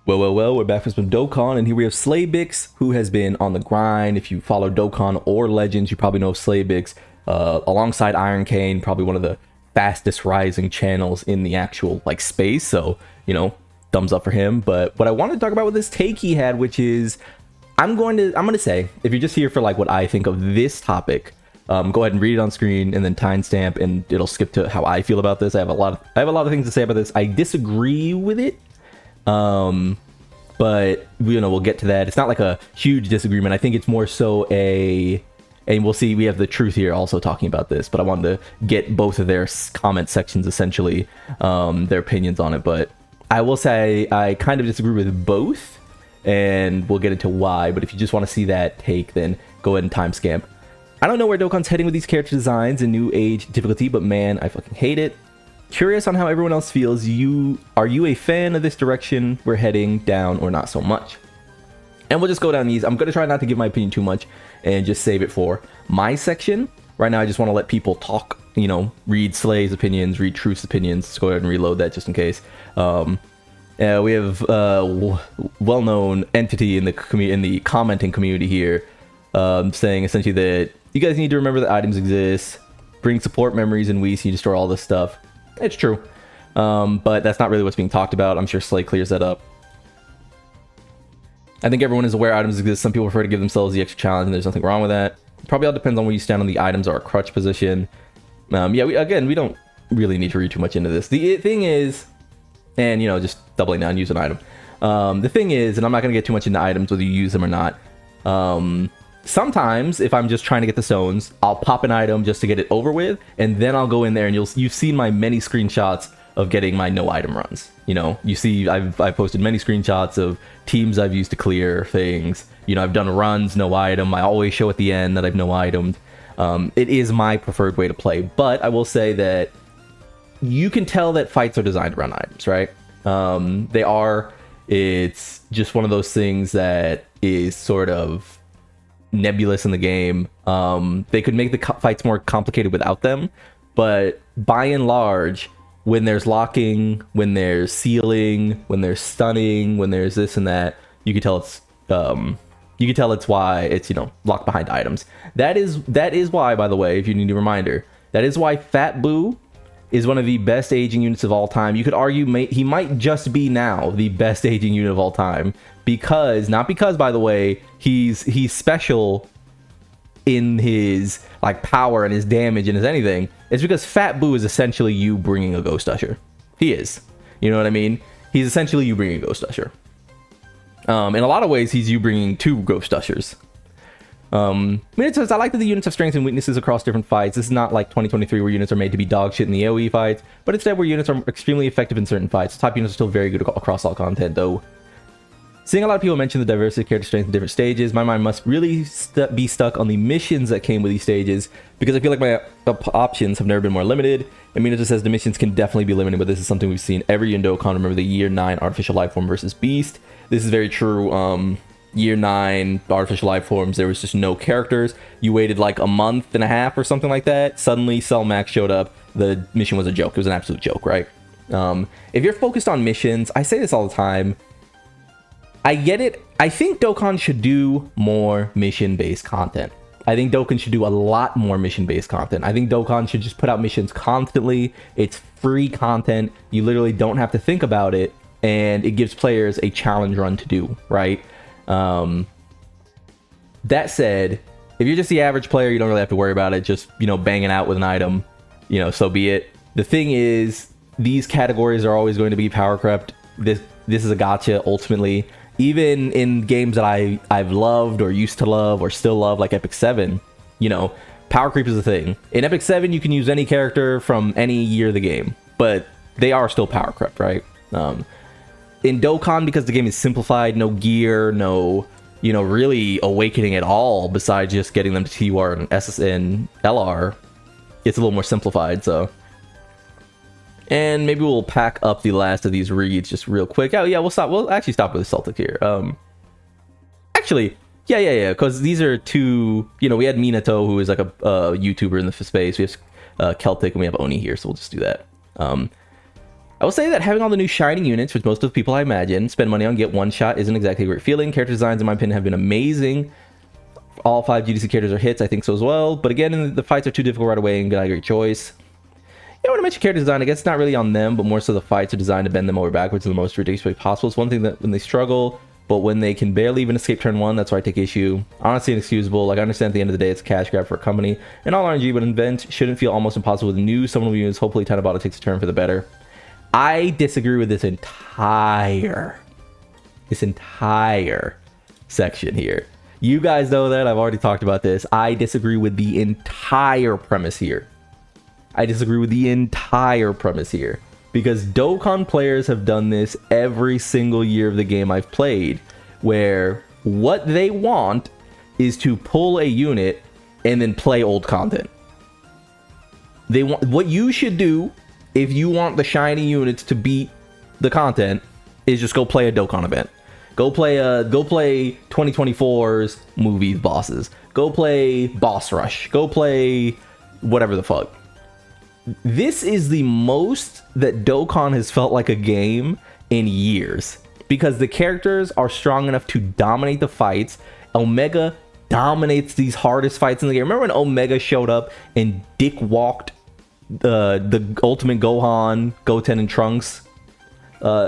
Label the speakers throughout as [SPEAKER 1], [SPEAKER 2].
[SPEAKER 1] Well, we're back with some Dokkan, and here we have Slaybix, who has been on the grind. If you follow Dokkan or Legends, you probably know Slaybix, alongside Iron Cane, probably one of the fastest rising channels in the actual, like, space, so, you know, thumbs up for him. But what I wanted to talk about with this take he had, which is, I'm going to say, if you're just here for, like, what I think of this topic, go ahead and read it on screen and then timestamp, and it'll skip to how I feel about this. I have a lot of things to say about this. I disagree with it. But you know, we'll get to that. It's not like a huge disagreement. I think it's more so and we'll see, we have the truth here also talking about this, but I wanted to get both of their comment sections, essentially, their opinions on it. But I will say I kind of disagree with both, and we'll get into why. But if you just want to see that take, then go ahead and timestamp. I don't know where Dokkan's heading with these character designs and new age difficulty, but man, I fucking hate it. Curious on how everyone else feels. Are you a fan of this direction we're heading down, or not so much? And we'll just go down these. I'm going to try not to give my opinion too much and just save it for my section. Right now, I just want to let people talk, you know, read Slay's opinions, read Truth's opinions. Let's go ahead and reload that just in case. We have well-known entity in the commenting community here, saying essentially that you guys need to remember that items exist, bring support memories in Wii so you can store all this stuff. It's true, but that's not really what's being talked about. I'm sure Slay clears that up. I think everyone is aware items exist. Some people prefer to give themselves the extra challenge, and there's nothing wrong with that. Probably all depends on where you stand on the items or a crutch position. Yeah, we don't really need to read too much into this. The thing is, and you know, just doubling down, use an item. The thing is, and I'm not going to get too much into items, whether you use them or not. Sometimes, if I'm just trying to get the stones, I'll pop an item just to get it over with, and then I'll go in there, and you've seen my many screenshots of getting my no item runs. You know, you see, I've posted many screenshots of teams I've used to clear things. You know, I've done runs, no item. I always show at the end that I've no itemed. It is my preferred way to play, but I will say that you can tell that fights are designed around items, right? They are. It's just one of those things that is sort of nebulous in the game. They could make the fights more complicated without them, but by and large, when there's locking, when there's sealing, when there's stunning, when there's this and that, you can tell it's why it's, you know, locked behind items. That is why, by the way, if you need a reminder, that is why Fat Boo is one of the best aging units of all time. You could argue he might just be now the best aging unit of all time, because, not because, by the way, he's special in his, like, power and his damage and his anything. It's because Fat Boo is essentially you bringing a Ghost Usher. He is. You know what I mean? He's essentially you bringing a Ghost Usher. In a lot of ways, he's you bringing two Ghost Ushers. I like that the units have strengths and weaknesses across different fights. This is not like 2023 where units are made to be dog shit in the AoE fights, but instead where units are extremely effective in certain fights. Top units are still very good across all content, though. Seeing a lot of people mention the diversity of character strength in different stages, my mind must really be stuck on the missions that came with these stages, because I feel like my options have never been more limited. I mean, it just says the missions can definitely be limited, but this is something we've seen every year in Dokkan. Remember the Year 9 Artificial Life Form versus Beast. This is very true. Year 9 Artificial Life Forms, there was just no characters. You waited like a month and a half or something like that. Suddenly, Cell Max showed up. The mission was a joke. It was an absolute joke, right? If you're focused on missions, I say this all the time. I get it. I think Dokkan should do more mission-based content. I think Dokkan should do a lot more mission-based content. I think Dokkan should just put out missions constantly. It's free content. You literally don't have to think about it, and it gives players a challenge run to do, right? That said, if you're just the average player, you don't really have to worry about it. Just, you know, banging out with an item, you know, so be it. The thing is, these categories are always going to be power crept. This is a gotcha, ultimately. Even in games that I've loved or used to love or still love, like Epic 7, you know, power creep is a thing. In Epic 7, you can use any character from any year of the game, but they are still power crept, right? In Dokkan, because the game is simplified, no gear, no, you know, really awakening at all besides just getting them to TUR and SS and LR, it's a little more simplified, so. And maybe we'll pack up the last of these reads just real quick. Oh yeah, we'll actually stop with the Celtic here. Actually, yeah, because these are two, you know, we had Minato, who is like a YouTuber in the space. We have Celtic, and we have Oni here, so we'll just do that. I will say that having all the new shining units, which most of the people I imagine spend money on get one shot, isn't exactly a great feeling. Character designs, in my opinion, have been amazing. All 5 GDC characters are hits, I think so as well. But again, the fights are too difficult right away and not a great choice. You know, when I mention character design, I guess it's not really on them, but more so the fights are designed to bend them over backwards in the most ridiculous way possible. It's one thing that when they struggle, but when they can barely even escape turn 1, that's where I take issue. Honestly, inexcusable. Like, I understand at the end of the day, it's a cash grab for a company. And all RNG, but an event shouldn't feel almost impossible with new summonable units. Hopefully, Tanabata takes a turn for the better. I disagree with this entire section here. You guys know that. I've already talked about this. I disagree with the entire premise here. Because Dokkan players have done this every single year of the game I've played, where what they want is to pull a unit and then play old content. They want, what you should do if you want the shiny units to beat the content is just go play a Dokkan event. Go play 2024's movies bosses. Go play Boss Rush. Go play whatever the fuck. This is the most that Dokkan has felt like a game in years, because the characters are strong enough to dominate the fights. Omega dominates these hardest fights in the game. Remember when Omega showed up and dick walked the Ultimate Gohan, Goten, and Trunks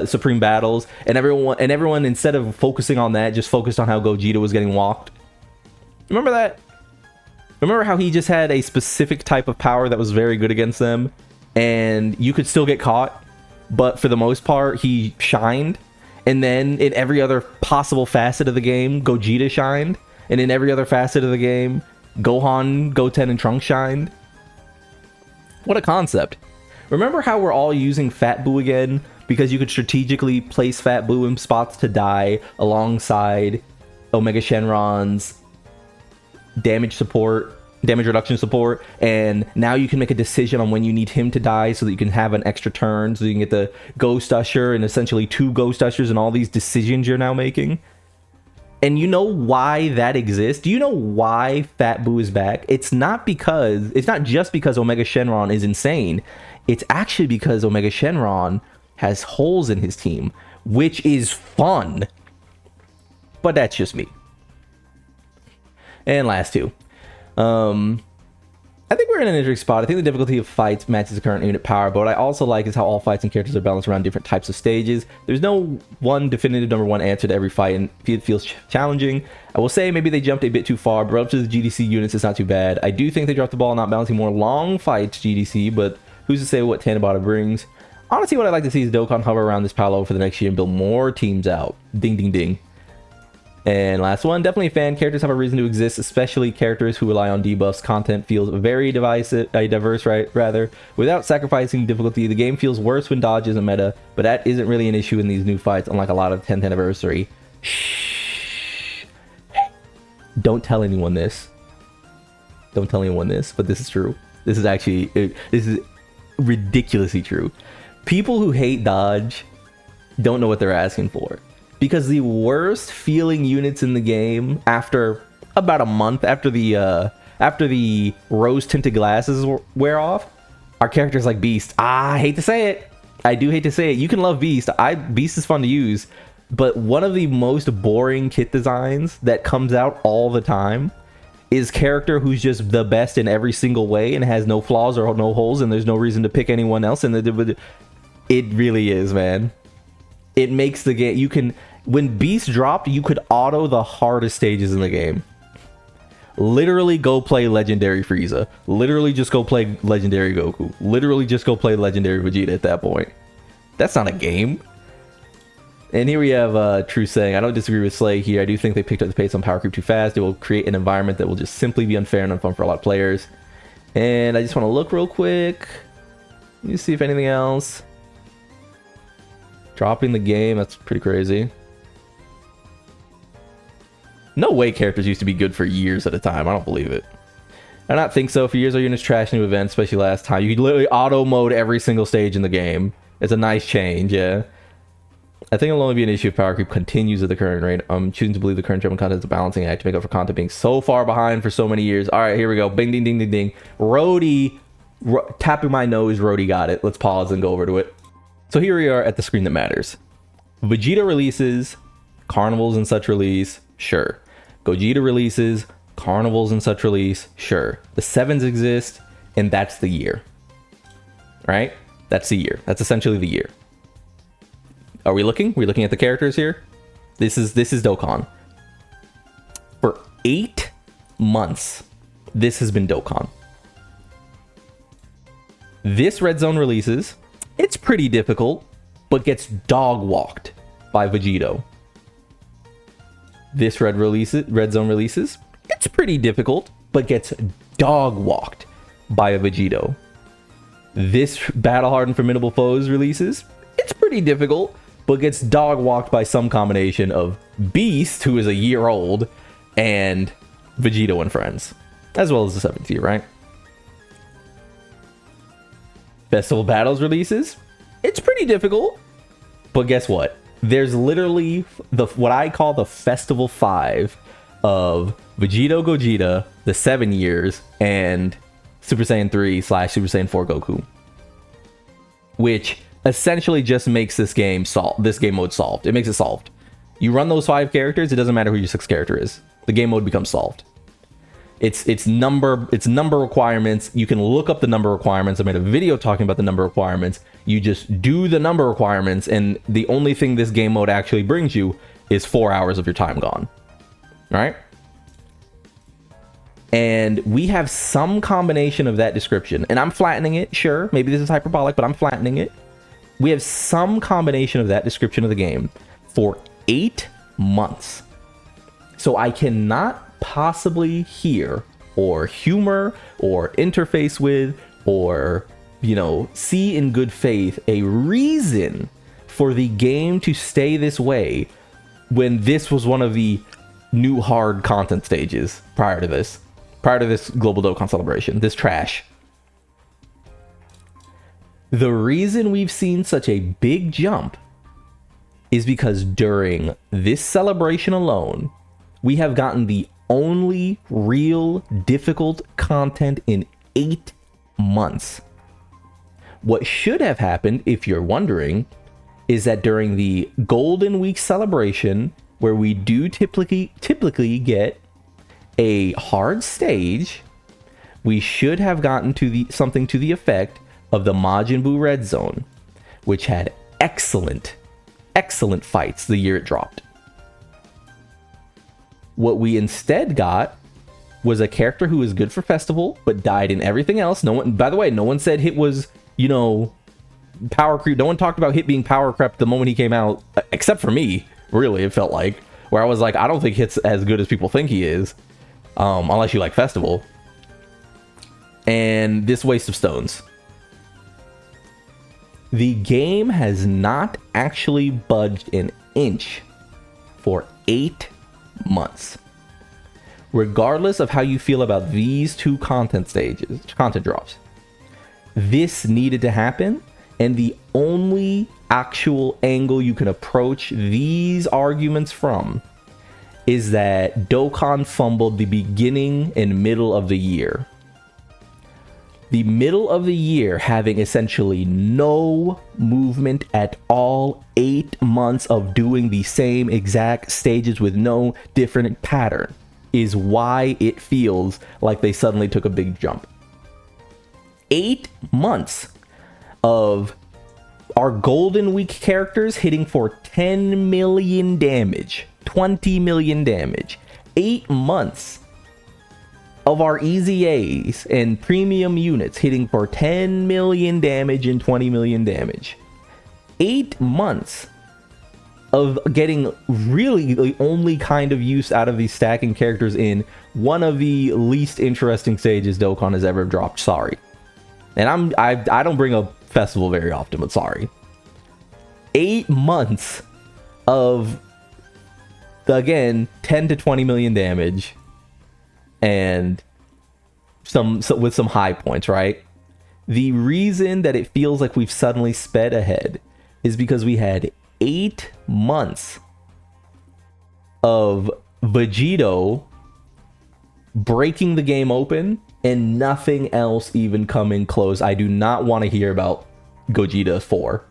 [SPEAKER 1] Supreme battles, and everyone instead of focusing on that, just focused on how Gogeta was getting walked? Remember that? Remember how he just had a specific type of power that was very good against them, and you could still get caught, but for the most part, he shined. And then in every other possible facet of the game, Gogeta shined. And in every other facet of the game, Gohan, Goten, and Trunks shined. What a concept. Remember how we're all using Fat Boo again? Because you could strategically place Fat Boo in spots to die alongside Omega Shenron's damage reduction support, and now you can make a decision on when you need him to die so that you can have an extra turn, so you can get the Ghost Usher and essentially 2 Ghost Ushers and all these decisions you're now making. And you know why that exists? Do you know why Fat Boo is back? It's not just because Omega Shenron is insane. It's actually because Omega Shenron has holes in his team, which is fun. But that's just me. And last 2. I think we're in an interesting spot. I think the difficulty of fights matches the current unit power, but what I also like is how all fights and characters are balanced around different types of stages. There's no one definitive #1 answer to every fight, and it feels challenging. I will say maybe they jumped a bit too far, but relative to the GDC units, it's not too bad. I do think they dropped the ball not balancing more long fights GDC, but who's to say what Tanabata brings? Honestly, what I'd like to see is Dokkan hover around this palo for the next year and build more teams out. Ding, ding, ding. And last one, definitely fan characters have a reason to exist, especially characters who rely on debuffs. Content feels very diverse, rather. Without sacrificing difficulty, the game feels worse when dodge isn't meta, but that isn't really an issue in these new fights, unlike a lot of 10th anniversary. Shh. Hey, don't tell anyone this. Don't tell anyone this, but this is true. This is ridiculously true. People who hate dodge don't know what they're asking for. Because the worst feeling units in the game after about a month after the rose tinted glasses wear off are characters like Beast. I hate to say it. I do hate to say it. You can love Beast. Beast is fun to use, but one of the most boring kit designs that comes out all the time is character who's just the best in every single way and has no flaws or no holes, and there's no reason to pick anyone else. And it really is, man. It makes the game, when Beast dropped, you could auto the hardest stages in the game. Literally go play Legendary Frieza. Literally just go play Legendary Goku. Literally just go play Legendary Vegeta at that point. That's not a game. And here we have True saying, I don't disagree with Slay here. I do think they picked up the pace on Powercreep too fast. It will create an environment that will just simply be unfair and unfun for a lot of players. And I just want to look real quick. Let me see if anything else. Dropping the game, that's pretty crazy. No way characters used to be good for years at a time. I don't believe it. I don't think so. For years, our units trashed new events, especially last time. You could literally auto mode every single stage in the game. It's a nice change, yeah. I think it'll only be an issue if Power Creep continues at the current rate. I'm choosing to believe the current German content is a balancing act to make up for content being so far behind for so many years. All right, here we go. Bing, ding, ding, ding, ding. Rhodey, tapping my nose, Rhodey got it. Let's pause and go over to it. So here we are at the screen that matters. Vegeta releases, carnivals and such release, sure. Gogeta releases, carnivals and such release, sure. The 7s exist, and that's the year. Right? That's the year. That's essentially the year. Are we looking? We're looking at the characters here. This is Dokkan. For 8 months, this has been Dokkan. This Red Zone releases. It's pretty difficult, but gets dog walked by Vegito. This Red Zone releases. It's pretty difficult, but gets dog walked by a Vegito. This Battle Hardened Formidable Foes releases. It's pretty difficult, but gets dog walked by some combination of Beast, who is a year old, and Vegito and friends, as well as the 7th year, right? Festival Battles releases. It's pretty difficult, but guess what? There's literally what I call the Festival 5 of Vegito Gogeta, the 7 years, and Super Saiyan 3 / Super Saiyan 4 Goku, which essentially just makes this game mode solved. It makes it solved. You run those 5 characters, it doesn't matter who your 6th character is. The game mode becomes solved. It's number requirements. You can look up the number requirements. I made a video talking about the number requirements. You just do the number requirements, and the only thing this game mode actually brings you is 4 hours of your time gone. All right? And we have some combination of that description, and I'm flattening it, sure. Maybe this is hyperbolic, but I'm flattening it. We have some combination of that description of the game for 8 months. So I cannot possibly hear or humor or interface with or, see in good faith a reason for the game to stay this way when this was one of the new hard content stages prior to this Global Dokkan Celebration, this trash. The reason we've seen such a big jump is because during this celebration alone, we have gotten the only real difficult content in 8 months. What should have happened, if you're wondering, is that during the Golden Week celebration, where we do typically get a hard stage, we should have gotten to something to the effect of the Majin Buu Red Zone, which had excellent fights the year it dropped. What we instead got was a character who was good for Festival, but died in everything else. By the way, no one said Hit was, power creep. No one talked about Hit being power creep the moment he came out, except for me, really, it felt like. Where I was like, I don't think Hit's as good as people think he is, unless you like Festival. And this waste of stones. The game has not actually budged an inch for 8 months. Regardless of how you feel about these 2 content drops, this needed to happen, and the only actual angle you can approach these arguments from is that Dokkan fumbled the beginning and middle of the year. The middle of the year having essentially no movement at all, 8 months of doing the same exact stages with no different pattern, is why it feels like they suddenly took a big jump. 8 months of our Golden Week characters hitting for 10 million damage, 20 million damage. 8 months of our EZAs and premium units hitting for 10 million damage and 20 million damage. 8 months of getting really the only kind of use out of these stacking characters in one of the least interesting stages Dokkan has ever dropped. Sorry. And I don't bring up Festival very often, but sorry. 8 months of, again, 10 to 20 million damage and with some high points, right? The reason that it feels like we've suddenly sped ahead is because we had 8 months of Vegito breaking the game open and nothing else even coming close. I do not want to hear about Gogeta 4.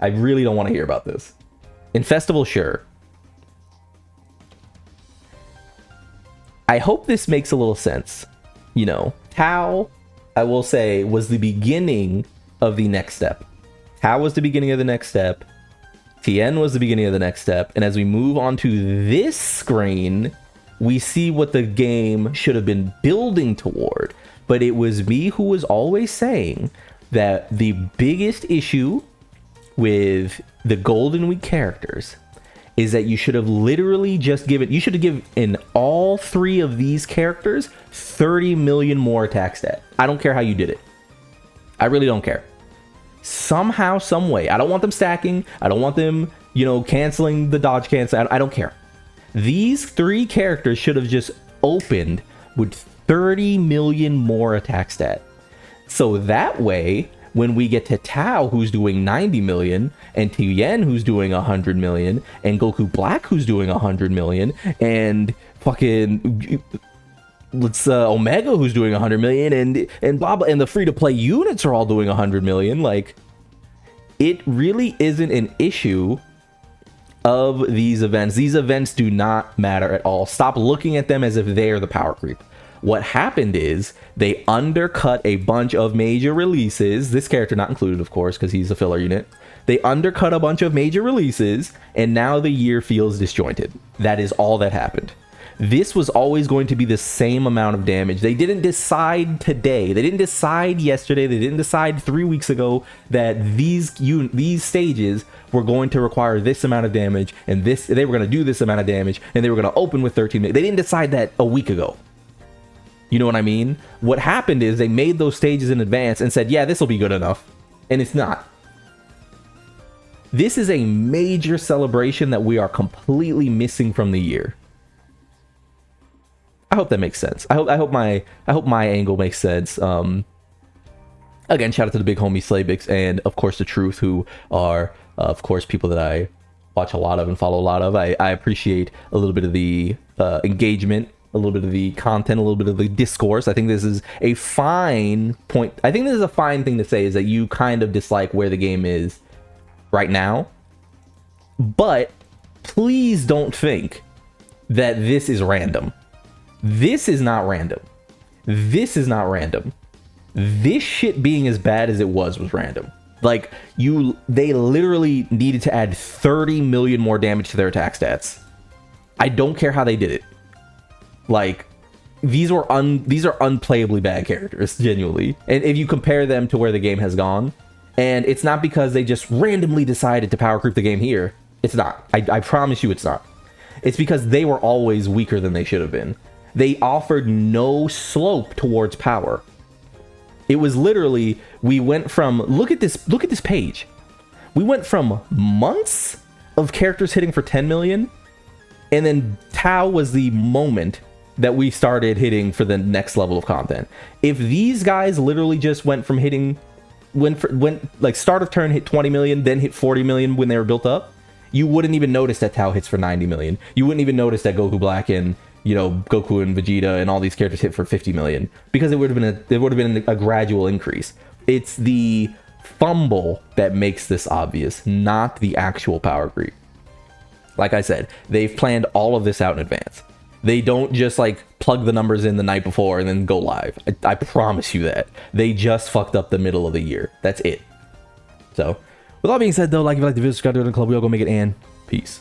[SPEAKER 1] I really don't want to hear about this. In Festival, sure. I hope this makes a little sense. You know, Tao, I will say, was the beginning of the next step. Tao was the beginning of the next step. Tien was the beginning of the next step. And as we move on to this screen, we see what the game should have been building toward. But it was me who was always saying that the biggest issue with the Golden Week characters is that you should have literally just given, you should have given all 3 of these characters 30 million more attack stat. I don't care how you did it. I really don't care. Somehow, some way. I don't want them stacking. I don't want them, you know, canceling the dodge cancel. I don't care. These 3 characters should have just opened with 30 million more attack stat. So that way, when we get to Tao, who's doing 90 million, and Tien, who's doing 100 million, and Goku Black, who's doing 100 million, and fucking Omega, who's doing 100 million, and blah blah, and the free-to-play units are all doing 100 million. Like, it really isn't an issue of these events. These events do not matter at all. Stop looking at them as if they are the power creep. What happened is they undercut a bunch of major releases. This character not included, of course, because he's a filler unit. They undercut a bunch of major releases, and now the year feels disjointed. That is all that happened. This was always going to be the same amount of damage. They didn't decide today. They didn't decide yesterday. They didn't decide 3 weeks ago that these stages were going to require this amount of damage, and they were going to do this amount of damage, and they were going to open with 13 minutes. They didn't decide that a week ago. You know what I mean? What happened is they made those stages in advance and said, yeah, this will be good enough. And it's not. This is a major celebration that we are completely missing from the year. I hope that makes sense. I hope my angle makes sense. Again, shout out to the big homie Slaybix and of course the Truth, who are of course people that I watch a lot of and follow a lot of. I appreciate a little bit of the engagement, a little bit of the content, a little bit of the discourse. I think this is a fine point. I think this is a fine thing to say, is that you kind of dislike where the game is right now. But please don't think that this is random. This is not random. This is not random. This shit being as bad as it was random. Like, they literally needed to add 30 million more damage to their attack stats. I don't care how they did it. Like, these are unplayably bad characters, genuinely. And if you compare them to where the game has gone, and it's not because they just randomly decided to power creep the game here. It's not. I promise you it's not. It's because they were always weaker than they should have been. They offered no slope towards power. It was literally, we went from, look at this page. We went from months of characters hitting for 10 million, and then Tao was the moment that we started hitting for the next level of content. If these guys literally just went from hitting, went like start of turn hit 20 million, then hit 40 million when they were built up, you wouldn't even notice that Tao hits for 90 million. You wouldn't even notice that Goku Black and, you know, Goku and Vegeta and all these characters hit for 50 million, because it would have been a gradual increase. It's the fumble that makes this obvious, not the actual power creep. Like I said, they've planned all of this out in advance. They don't just like plug the numbers in the night before and then go live. I promise you that. They just fucked up the middle of the year. That's it. So, with all being said though, like if you like the video, subscribe to the club, we all go make it, and peace.